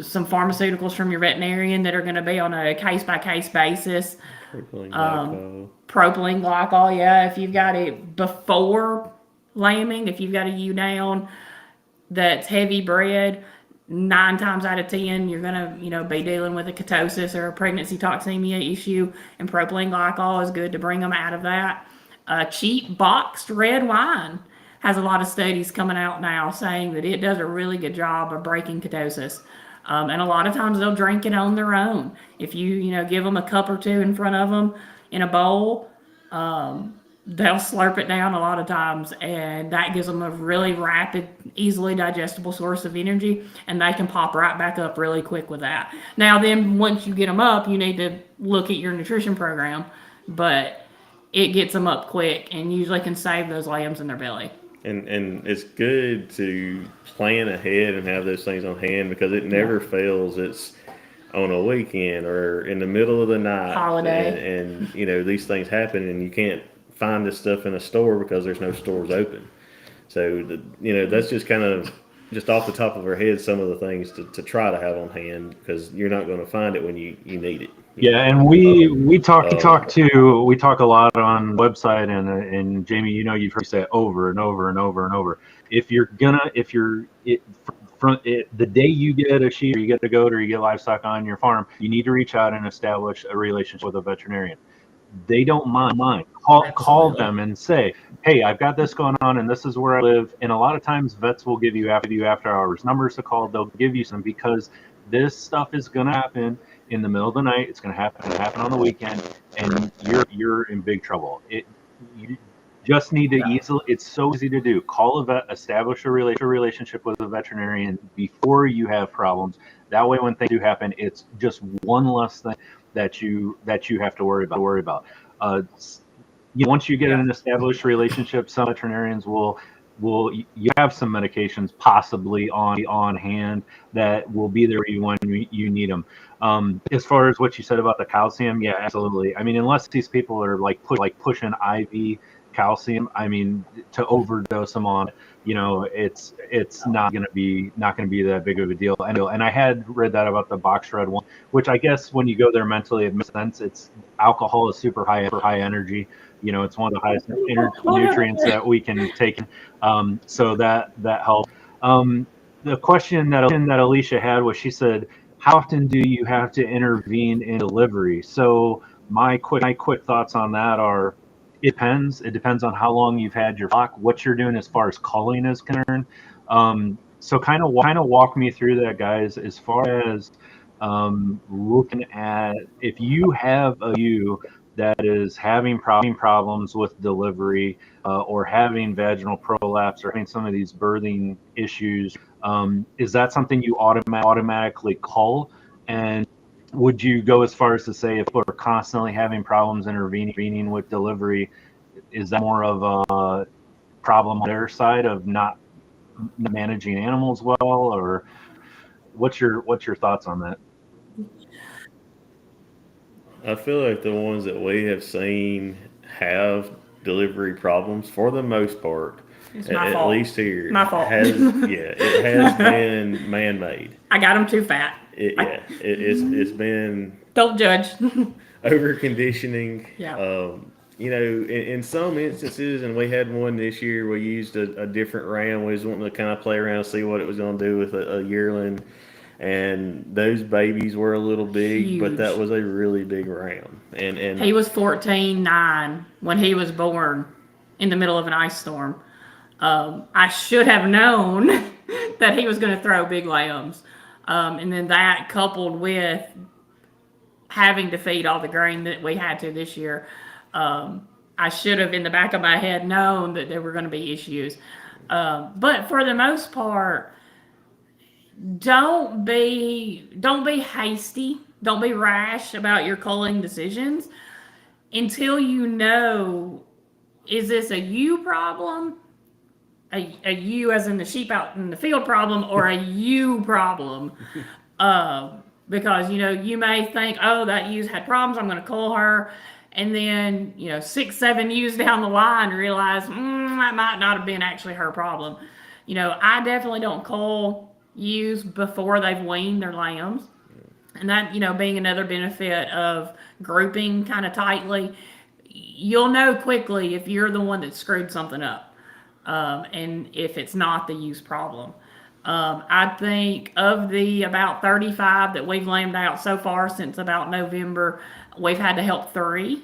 some pharmaceuticals from your veterinarian that are going to be on a case-by-case basis. Propylene glycol, yeah. If you've got it before lambing, if you've got a ewe down that's heavy bred, 9 times out of 10, you're going to, be dealing with a ketosis or a pregnancy toxemia issue, and propylene glycol is good to bring them out of that. Cheap boxed red wine has a lot of studies coming out now saying that it does a really good job of breaking ketosis. And a lot of times they'll drink it on their own. If you, give them a cup or two in front of them in a bowl, they'll slurp it down a lot of times, and that gives them a really rapid, easily digestible source of energy, and they can pop right back up really quick with that. Now then, once you get them up, you need to look at your nutrition program, but it gets them up quick and usually can save those lambs in their belly. And it's good to plan ahead and have those things on hand, because it never fails. It's on a weekend or in the middle of the night, holiday, and these things happen, and you can't find this stuff in a store because there's no stores open. So that's just kind of just off the top of our head some of the things to try to have on hand, because you're not going to find it when you need it. Yeah, and we talk a lot on the website, and Jamie, you've heard me say it over and over and over and over. The day you get a sheep or you get a goat or you get livestock on your farm, you need to reach out and establish a relationship with a veterinarian. They don't mind. Call them and say, hey, I've got this going on and this is where I live. And a lot of times vets will give you after hours numbers to call. They'll give you some, because this stuff is going to happen in the middle of the night. It's going to happen on the weekend, and you're in big trouble. You just need to it's so easy to do. Call a vet, establish a relationship with a veterinarian before you have problems. That way, when things do happen, it's just one less thing that you have to worry about. Once you get an established relationship, some veterinarians will you have some medications possibly on hand that will be there when you need them. As far as what you said about the calcium, yeah, absolutely. I mean, unless these people are like pushing IV calcium, I mean, to overdose them on, it's not going to be that big of a deal. And I had read that about the box red one, which I guess when you go there mentally, it makes sense. It's alcohol is super high energy. It's one of the highest nutrients that we can take. So that helps. The question that Alicia had was, she said, how often do you have to intervene in delivery? So my quick thoughts on that are, it depends. It depends on how long you've had your flock, what you're doing as far as culling is concerned. So kind of walk me through that, guys, as far as looking at, if you have a ewe that is having problems with delivery, or having vaginal prolapse, or having some of these birthing issues, is that something you automatically cull? And would you go as far as to say, if we're constantly having problems intervening with delivery, is that more of a problem on their side of not managing animals well, or what's your thoughts on that? I feel like the ones that we have seen have delivery problems, for the most part, It's my at fault. least here, My fault. it has been man-made. I got them too fat. It's been Don't judge. over conditioning. Yeah. In some instances, and we had one this year, we used a different ram. We was wanting to kind of play around, see what it was going to do with a yearling. And those babies were a little big, but that Huge. was a really big ram. And He was 14.9 when he was born in the middle of an ice storm. I should have known that he was going to throw big lambs. And then that coupled with having to feed all the grain that we had to this year, I should have in the back of my head known that there were going to be issues. But for the most part, don't be hasty. Don't be rash about your culling decisions until you know, is this a you problem? A you as in the sheep out in the field problem, or a you problem? Because you may think, oh, that ewe's had problems, I'm going to cull her, and then 6-7 ewes down the line realize that might not have been actually her problem. I definitely don't cull ewes before they've weaned their lambs, and that being another benefit of grouping kind of tightly, you'll know quickly if you're the one that screwed something up. And if it's not the ewes problem. I think of the about 35 that we've lambed out so far since about November, we've had to help 3.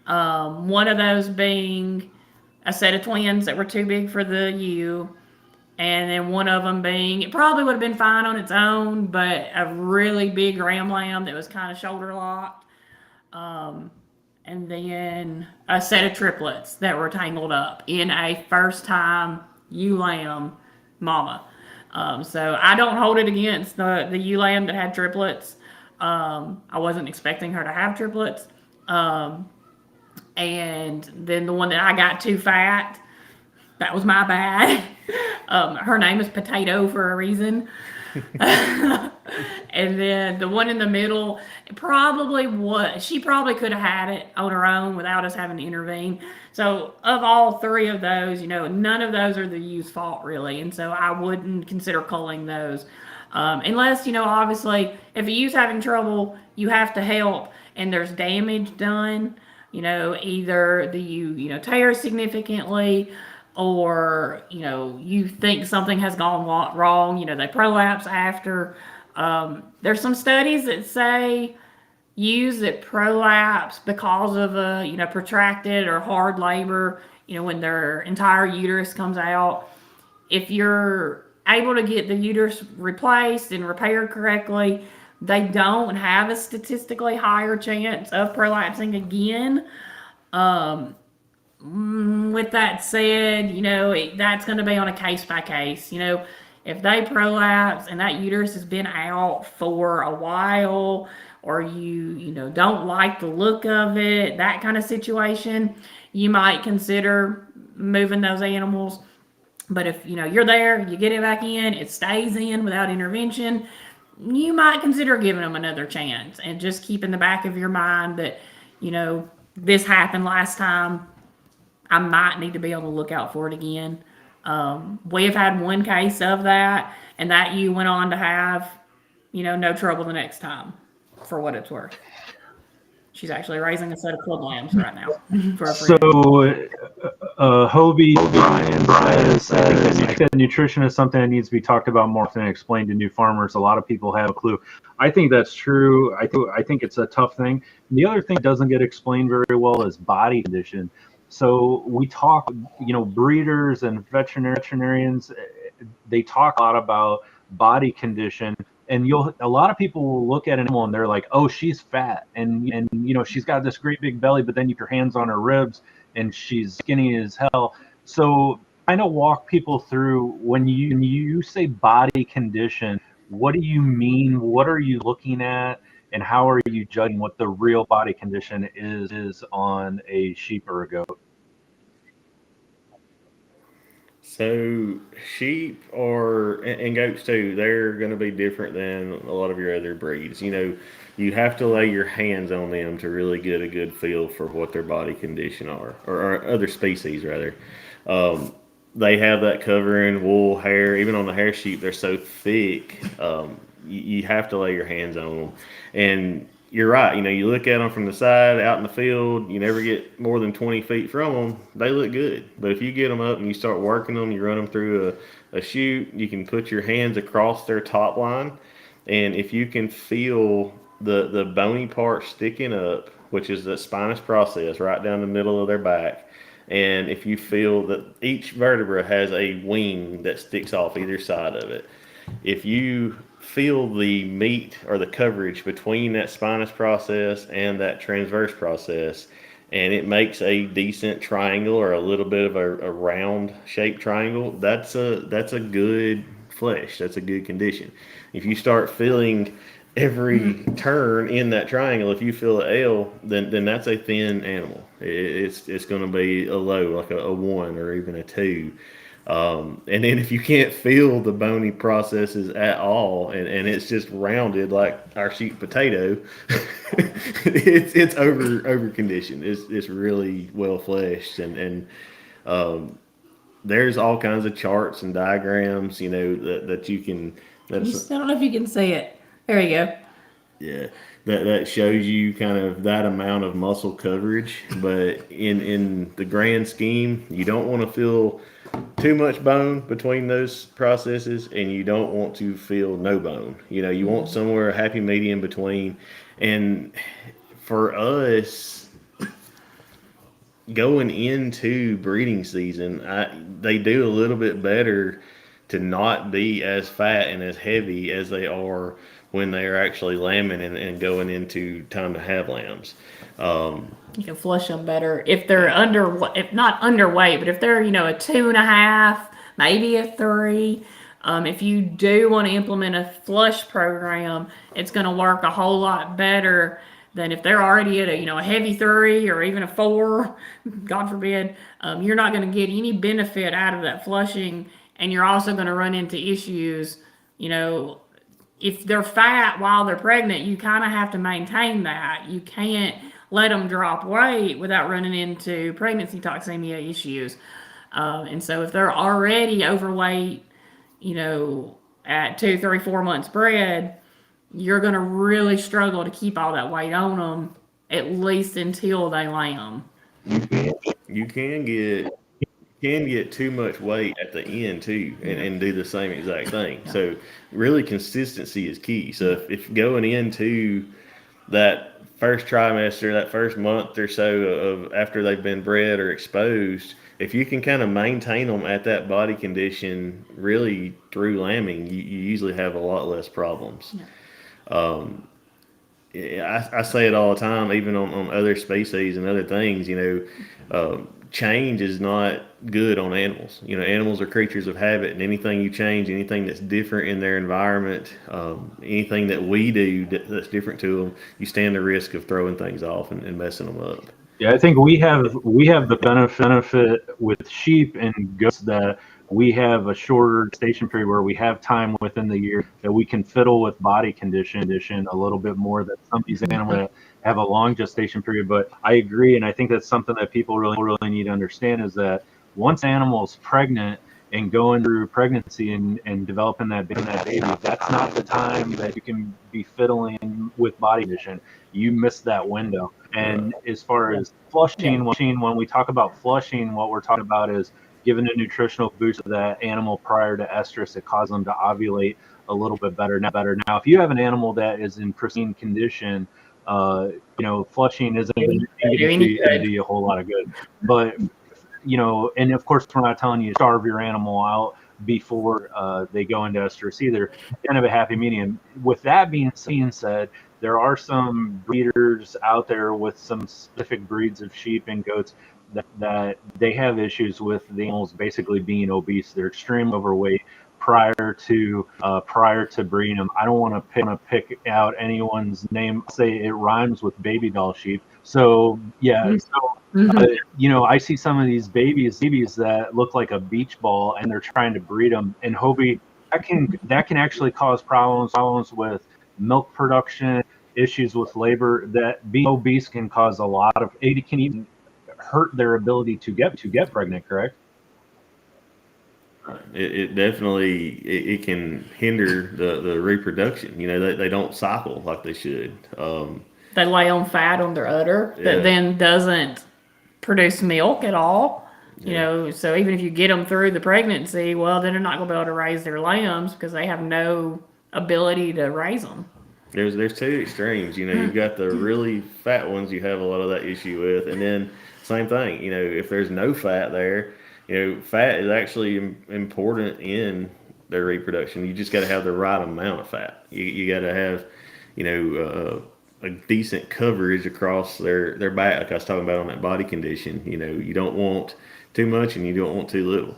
One of those being a set of twins that were too big for the ewe, and then one of them being, it probably would have been fine on its own, but a really big ram lamb that was kind of shoulder locked. And then a set of triplets that were tangled up in a first-time ewe lamb mama. So I don't hold it against the ewe lamb that had triplets. I wasn't expecting her to have triplets. And then the one that I got too fat, that was my bad. Her name is Potato for a reason. And then the one in the middle, she probably could have had it on her own without us having to intervene. So of all 3 of those, none of those are the ewe's fault really, and so I wouldn't consider culling those. Unless, obviously, if a ewe's having trouble, you have to help, and there's damage done, either the ewe, tears significantly, or you think something has gone wrong, they prolapse after. There's some studies that say ewes that prolapse because of a protracted or hard labor, when their entire uterus comes out, if you're able to get the uterus replaced and repaired correctly, they don't have a statistically higher chance of prolapsing again. With that said, that's going to be on a case by case. If they prolapse and that uterus has been out for a while, or you don't like the look of it, that kind of situation, you might consider moving those animals. But if you're there, you get it back in, it stays in without intervention, you might consider giving them another chance, and just keep in the back of your mind that this happened last time. I might need to be on the lookout for it again. We have had one case of that, and that ewe went on to have, no trouble the next time, for what it's worth. She's actually raising a set of club lambs right now. So, Hobie Brian says, I think that nutrition is something that needs to be talked about more often and explained to new farmers. A lot of people have a clue. I think that's true. I think it's a tough thing. And the other thing that doesn't get explained very well is body condition. So we talk, breeders and veterinarians, they talk a lot about body condition, and a lot of people will look at an animal and they're like, oh, she's fat, and she's got this great big belly, but then you put your hands on her ribs and she's skinny as hell. So kind of walk people through, when you say body condition, what do you mean? What are you looking at? And how are you judging what the real body condition is on a sheep or a goat? So sheep and goats too, they're going to be different than a lot of your other breeds. You have to lay your hands on them to really get a good feel for what their body condition are, or other species rather. they have that covering, wool, hair. Even on the hair sheep, they're so thick. You have to lay your hands on them. And you're right. You look at them from the side, out in the field. You never get more than 20 feet from them. They look good. But if you get them up and you start working them, you run them through a chute. You can put your hands across their top line, and if you can feel the bony part sticking up, which is the spinous process right down the middle of their back. And if you feel that each vertebra has a wing that sticks off either side of it, if you feel the meat or the coverage between that spinous process and that transverse process, and it makes a decent triangle or a little bit of a round shaped triangle, that's a good flesh. That's a good condition. If you start feeling every turn in that triangle, if you feel an L, then that's a thin animal. It's going to be a low, like a 1 or even a 2. And then if you can't feel the bony processes at all, and it's just rounded like our sheet potato, it's over conditioned. It's really well fleshed, and there's all kinds of charts and diagrams, that you can. I don't know if you can see it. There you go. Yeah, that shows you kind of that amount of muscle coverage, but in the grand scheme, you don't want to feel too much bone between those processes, and you don't want to feel no bone. You want somewhere a happy medium between. And for us, going into breeding season, they do a little bit better to not be as fat and as heavy as they are when they are actually lambing and going into time to have lambs. You can flush them better if they're if not underweight, but if they're, a 2.5, maybe a 3. If you do want to implement a flush program, it's going to work a whole lot better than if they're already at a heavy 3 or even a 4. God forbid, you're not going to get any benefit out of that flushing, and you're also going to run into issues. If they're fat while they're pregnant, you kind of have to maintain that. You can't let them drop weight without running into pregnancy toxemia issues. And so if they're already overweight, at 2, 3, 4 months bred, you're going to really struggle to keep all that weight on them, at least until they lamb. You can get too much weight at the end too, and do the same exact thing. Yeah. So really consistency is key. So if going into that first trimester, that first month or so of after they've been bred or exposed, if you can kind of maintain them at that body condition really through lambing, you usually have a lot less problems. Yeah. I say it all the time, even on other species and other things, change is not good on animals. Animals are creatures of habit, and anything you change, anything that's different in their environment, anything that we do that's different to them, you stand the risk of throwing things off and messing them up. Yeah, I think we have the benefit with sheep and goats that we have a shorter gestation period where we have time within the year that we can fiddle with body condition a little bit more than some of these animals that have a long gestation period. But I agree, and I think that's something that people really need to understand, is that once an animal is pregnant and going through pregnancy and developing that baby, that's not the time that you can be fiddling with body condition. You miss that window. And as far as flushing, when we talk about flushing, what we're talking about is giving a nutritional boost to that animal prior to estrus that causes them to ovulate a little bit better. Now, if you have an animal that is in pristine condition, flushing isn't going to do you a whole lot of good. But, and of course, we're not telling you to starve your animal out before they go into estrus either. Kind of a happy medium. With that being said, there are some breeders out there with some specific breeds of sheep and goats that they have issues with the animals basically being obese. They're extremely overweight prior to breeding them. I don't want to pick out anyone's name. Say it rhymes with baby doll sheep. So yeah. So I see some of these babies that look like a beach ball, and they're trying to breed them. And Hobie, that can actually cause problems with milk production, issues with labor. That being obese can cause a lot of. It can even hurt their ability to get pregnant. Correct? It definitely it can hinder the reproduction. You know, they don't cycle like they should. They lay on fat on their udder that Yeah, then doesn't produce milk at all. yeah. So even if you get them through the pregnancy, well, then they're not going to be able to raise their lambs because they have no ability to raise them. There's two extremes. You know, you've got the really fat ones you have a lot of that issue with, and then same thing. You know, if there's no fat there, you know, fat is actually important in their reproduction. You just got to have the right amount of fat. You got to have, you know, a decent coverage across their back, like I was talking about on that body condition. You know, you don't want too much and you don't want too little.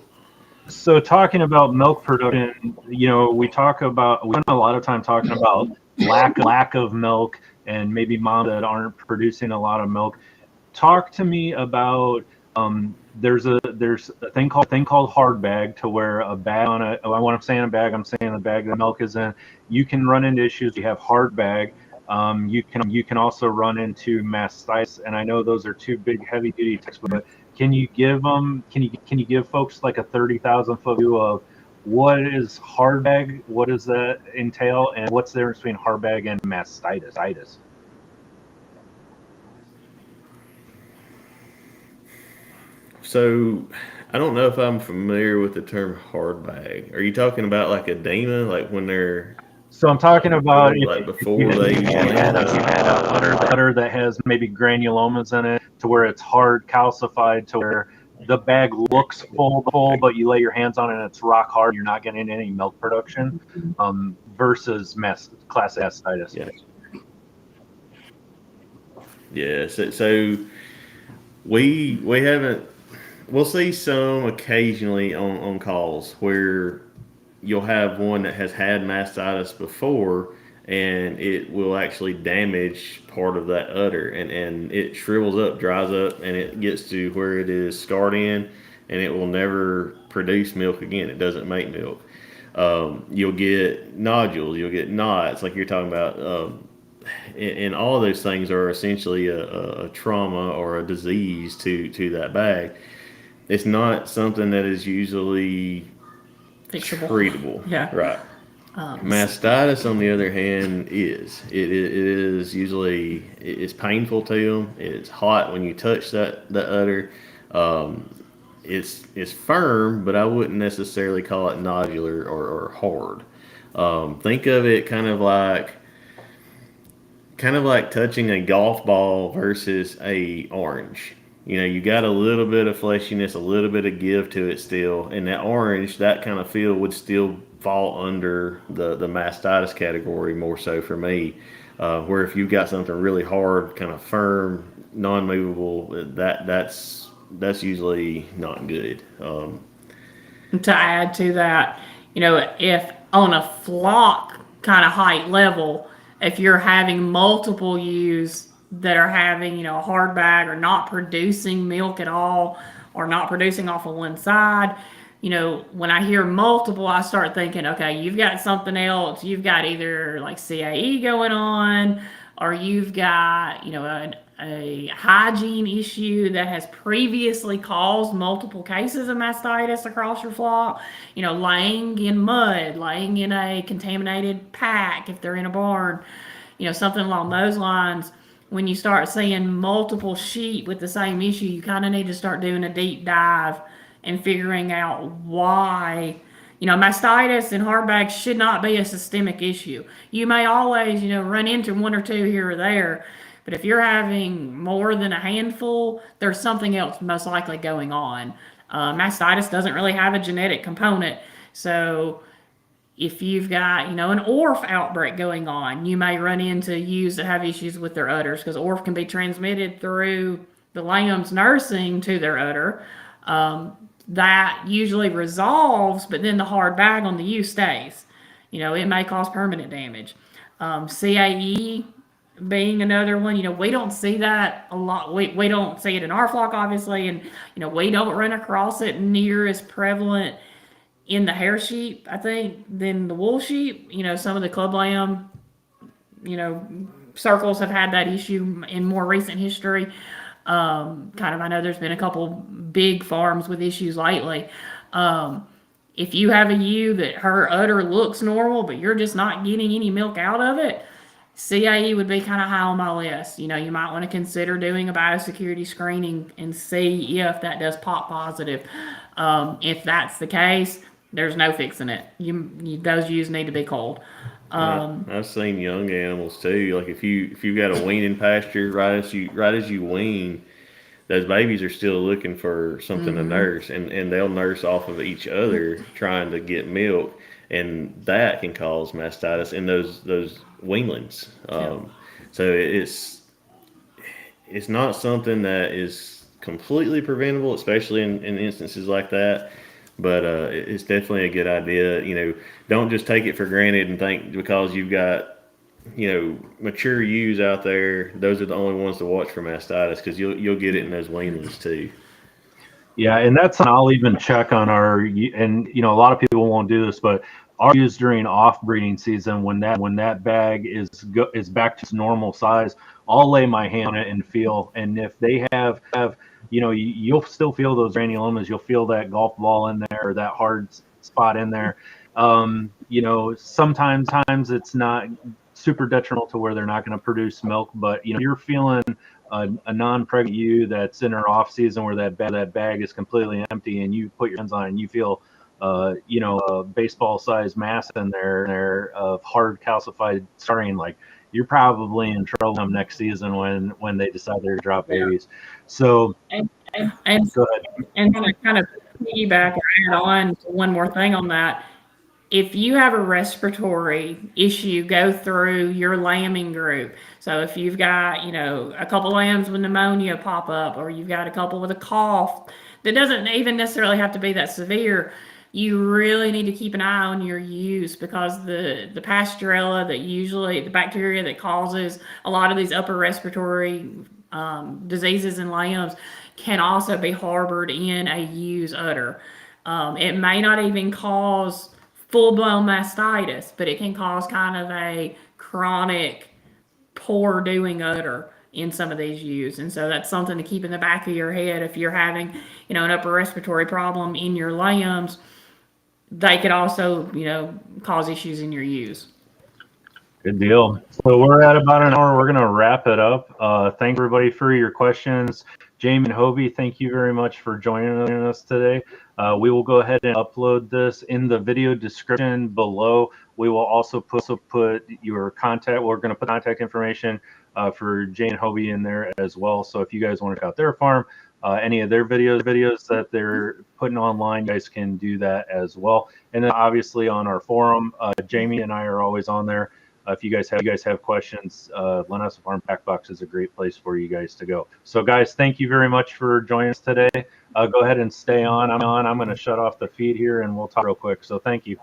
So talking about milk production, you know, we spend a lot of time talking about lack of milk and maybe moms that aren't producing a lot of milk. Talk to me about there's a thing called hard bag, to where a bag on a, when I'm saying a bag, I'm saying the bag the milk is in. You can run into issues. You have hard bag. You can also run into mastitis, and I know those are two big heavy duty texts, but can you give folks like a 30,000 foot view of what is hard bag, what does that entail, and what's the difference between hard bag and mastitis? So I don't know if I'm familiar with the term hard bag. Are you talking about like edema, like when they're So I'm talking about like before they you had a udder that has maybe granulomas in it, to where it's hard calcified, to where the bag looks full, but you lay your hands on it and it's rock hard. You're not getting any milk production, versus classic mastitis. yeah. Yeah, so we haven't. We'll see some occasionally on calls where you'll have one that has had mastitis before, and it will actually damage part of that udder, and it shrivels up, dries up, and it gets to where it is scarred in, and it will never produce milk again. It doesn't make milk. You'll get nodules, you'll get knots, like you're talking about. And all of those things are essentially a trauma or a disease to that bag. It's not something that is usually Fixable. treatable. Yeah. Right. Mastitis, on the other hand, it is usually it's painful to them. It's hot when you touch that udder. It's firm, but I wouldn't necessarily call it nodular or hard. Think of it kind of like touching a golf ball versus a orange. You know, you got a little bit of fleshiness, a little bit of give to it still, and that orange, that kind of feel would still fall under the mastitis category more so for me. Where if you've got something really hard, kind of firm, non-movable, that's usually not good. To add to that, if on a flock kind of height level, if you're having multiple ewes that are having, a hard bag or not producing milk at all or not producing off of one side, when I hear multiple, I start thinking, okay, you've got something else. You've got either like CAE going on, or you've got, a hygiene issue that has previously caused multiple cases of mastitis across your flock, laying in mud, laying in a contaminated pack if they're in a barn, something along those lines. When you start seeing multiple sheep with the same issue, you kind of need to start doing a deep dive and figuring out why. Mastitis and hard bags should not be a systemic issue. You may always, run into one or two here or there, but if you're having more than a handful, there's something else most likely going on. Mastitis doesn't really have a genetic component, so if you've got, an ORF outbreak going on, you may run into ewes that have issues with their udders, because ORF can be transmitted through the lambs nursing to their udder. That usually resolves, but then the hard bag on the ewe stays. It may cause permanent damage. CAE being another one, we don't see that a lot. We don't see it in our flock, obviously, and, we don't run across it near as prevalent in the hair sheep, I think, than the wool sheep. Some of the club lamb, circles have had that issue in more recent history. I know there's been a couple big farms with issues lately. If you have a ewe that her udder looks normal, but you're just not getting any milk out of it, CAE would be kind of high on my list. You might want to consider doing a biosecurity screening and see if that does pop positive. If that's the case, there's no fixing it. Those ewes need to be culled. I've seen young animals too. Like if you've got a weaning pasture, right as you wean, those babies are still looking for something to nurse, and they'll nurse off of each other trying to get milk, and that can cause mastitis in those weanlings. So it's not something that is completely preventable, especially in instances like that. But it's definitely a good idea. Don't just take it for granted and think because you've got mature ewes out there, those are the only ones to watch for mastitis, because you'll get it in those weanlings too. Yeah, and I'll even check on and a lot of people won't do this, but our ewes during off breeding season, when that bag is back to its normal size, I'll lay my hand on it and feel, and if they have you'll still feel those granulomas, you'll feel that golf ball in there, or that hard spot in there. Sometimes it's not super detrimental to where they're not going to produce milk, but you're feeling a non-pregnant ewe that's in her off season where that bag is completely empty, and you put your hands on it and you feel a baseball sized mass in there of hard calcified starting, like you're probably in trouble next season when they decide they're to drop babies. So and go ahead. And kind of piggyback or add on to one more thing on that. If you have a respiratory issue, go through your lambing group. So if you've got, a couple lambs with pneumonia pop up, or you've got a couple with a cough, that doesn't even necessarily have to be that severe. You really need to keep an eye on your ewes, because the Pasteurella, the bacteria that causes a lot of these upper respiratory diseases in lambs, can also be harbored in a ewe's udder. It may not even cause full-blown mastitis, but it can cause kind of a chronic poor doing udder in some of these ewes. And so that's something to keep in the back of your head. If you're having, an upper respiratory problem in your lambs, they could also, cause issues in your ewes. Good deal. So we're at about an hour. We're going to wrap it up. Thank everybody for your questions. Jamie and Hobie, thank you very much for joining us today. We will go ahead and upload this in the video description below. We will also put your contact. We're going to put contact information for Jay and Hobie in there as well. So if you guys want to check out their farm, any of their videos that they're putting online, you guys can do that as well. And then obviously on our forum, Jamie and I are always on there. If you guys have questions, Linessa Farm Pack Box is a great place for you guys to go. So guys, thank you very much for joining us today. Go ahead and stay on. I'm going to shut off the feed here and we'll talk real quick. So thank you.